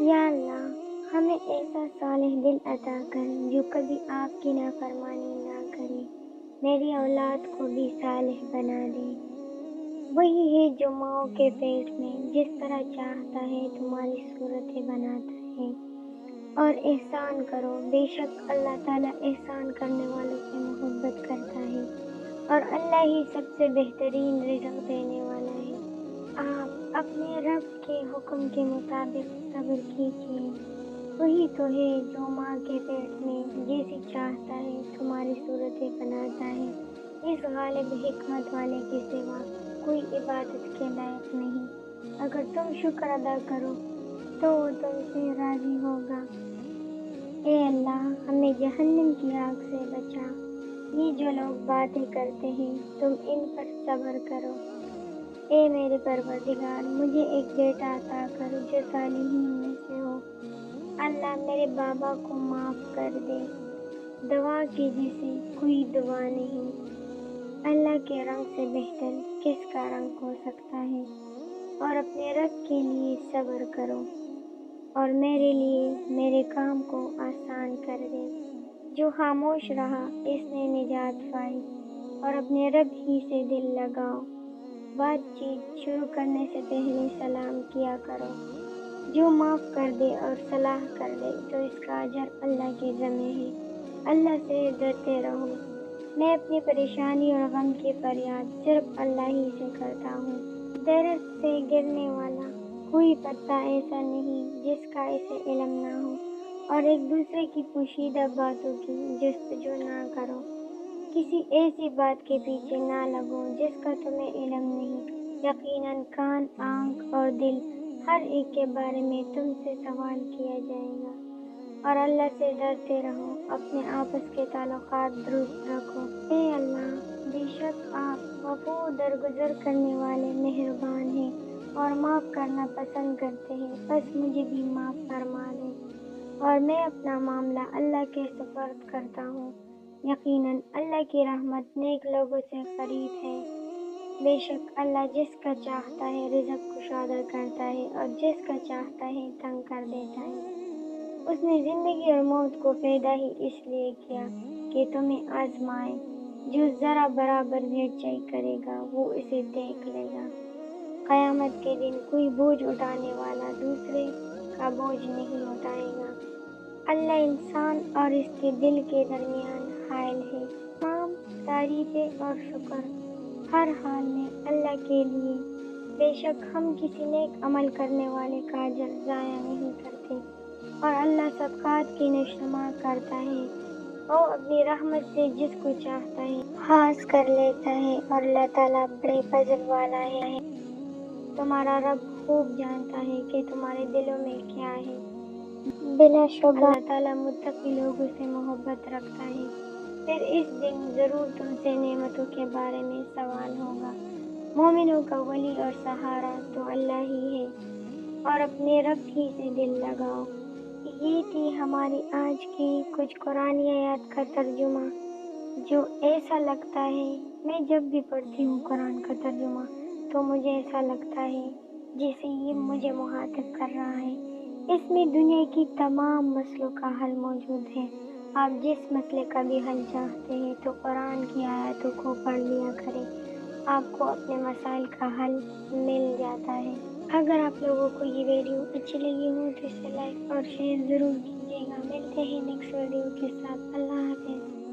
یا اللہ ہمیں ایسا صالح دل عطا کر جو کبھی آپ کی نافرمانی نہ کرے، میری اولاد کو بھی صالح بنا دے۔ وہی ہے جو ماؤں کے پیٹ میں جس طرح چاہتا ہے تمہاری صورتیں بناتا ہے۔ اور احسان کرو، بے شک اللہ تعالیٰ احسان کرنے والوں سے محبت کرتا ہے، اور اللہ ہی سب سے بہترین رزق دینے والا ہے۔ آپ اپنے رب کے حکم کے مطابق صبر کیجیے، وہی تو ہے جو ماں کے پیٹ میں جیسی چاہتا ہے تمہاری صورتیں بناتا ہے۔ اس غالب حکمت والے کے سوا کوئی عبادت کے لائق نہیں۔ اگر تم شکر ادا کرو تو وہ تم سے راضی ہوگا۔ اے اللہ ہمیں جہنم کی آگ سے بچا۔ یہ جو لوگ باتیں کرتے ہیں تم ان پر صبر کرو۔ اے میرے پروردگار مجھے ایک بیٹا عطا کر جو صالحین میں سے ہو۔ اللہ میرے بابا کو معاف کر دے، دعا کی جیسے کوئی دعا نہیں۔ اللہ کے رنگ سے بہتر کس کا رنگ ہو سکتا ہے؟ اور اپنے رب کے لیے صبر کرو، اور میرے لیے میرے کام کو آسان کر دے۔ جو خاموش رہا اس نے نجات پائی، اور اپنے رب ہی سے دل لگاؤ۔ بات چیت شروع کرنے سے پہلے سلام کیا کرو۔ جو معاف کر دے اور صلاح کر دے تو اس کا اجر اللہ کے ذمہ ہے۔ اللہ سے ڈرتے رہو۔ میں اپنی پریشانی اور غم کی فریاد صرف اللہ ہی سے کرتا ہوں۔ درخت سے گرنے والا کوئی پتا ایسا نہیں جس کا اسے علم نہ ہو، اور ایک دوسرے کی پوشیدہ باتوں کی جستجو نہ کرو۔ کسی ایسی بات کے پیچھے نہ لگو جس کا تمہیں علم نہیں۔ یقیناً کان، آنکھ اور دل ہر ایک کے بارے میں تم سے سوال کیا جائے گا۔ اور اللہ سے ڈرتے رہو، اپنے آپس کے تعلقات درست رکھو۔ اے اللہ بے شک آپ غفور درگزر کرنے والے مہربان ہیں اور معاف کرنا پسند کرتے ہیں، بس مجھے بھی معاف فرما دے، اور میں اپنا معاملہ اللہ کے سپرد کرتا ہوں۔ یقیناً اللہ کی رحمت نیک لوگوں سے قریب ہے۔ بے شک اللہ جس کا چاہتا ہے رزق کشادہ کرتا ہے، اور جس کا چاہتا ہے تنگ کر دیتا ہے۔ اس نے زندگی اور موت کو پیدا ہی اس لیے کیا کہ تمہیں آزمائے۔ جو ذرا برابر بھیڑچائی کرے گا وہ اسے دیکھ لے گا۔ قیامت کے دن کوئی بوجھ اٹھانے والا دوسرے کا بوجھ نہیں اٹھائے گا۔ اللہ انسان اور اس کے دل کے درمیان حائل ہے۔ تمام تعریفیں اور شکر ہر حال میں اللہ کے لیے۔ بے شک ہم کسی نیک عمل کرنے والے کا اجر ضائع نہیں کرتے، اور اللہ صدقات کی نشوما کرتا ہے۔ وہ اپنی رحمت سے جس کو چاہتا ہے خاص کر لیتا ہے، اور اللہ تعالیٰ بڑے فضل والا ہے۔ تمہارا رب خوب جانتا ہے کہ تمہارے دلوں میں کیا ہے۔ بلا شبہ اللہ تعالیٰ متقی لوگوں سے محبت رکھتا ہے۔ پھر اس دن ضرور تم سے نعمتوں کے بارے میں سوال ہوگا۔ مومنوں کا ولی اور سہارا تو اللہ ہی ہے، اور اپنے رب ہی سے دل لگاؤ۔ یہ تھی ہماری آج کی کچھ قرآنی آیات کا ترجمہ، جو ایسا لگتا ہے میں جب بھی پڑھتی ہوں قرآن کا ترجمہ تو مجھے ایسا لگتا ہے جیسے یہ مجھے مخاطب کر رہا ہے۔ اس میں دنیا کی تمام مسئلوں کا حل موجود ہے۔ آپ جس مسئلے کا بھی حل چاہتے ہیں تو قرآن کی آیاتوں کو پڑھ لیا کریں، آپ کو اپنے مسائل کا حل مل جاتا ہے۔ اگر آپ لوگوں کو یہ ویڈیو اچھی لگی ہو تو اسے لائک اور شیئر ضرور کیجیے گا۔ ملتے ہیں نیکسٹ ویڈیو کے ساتھ۔ اللہ حافظ۔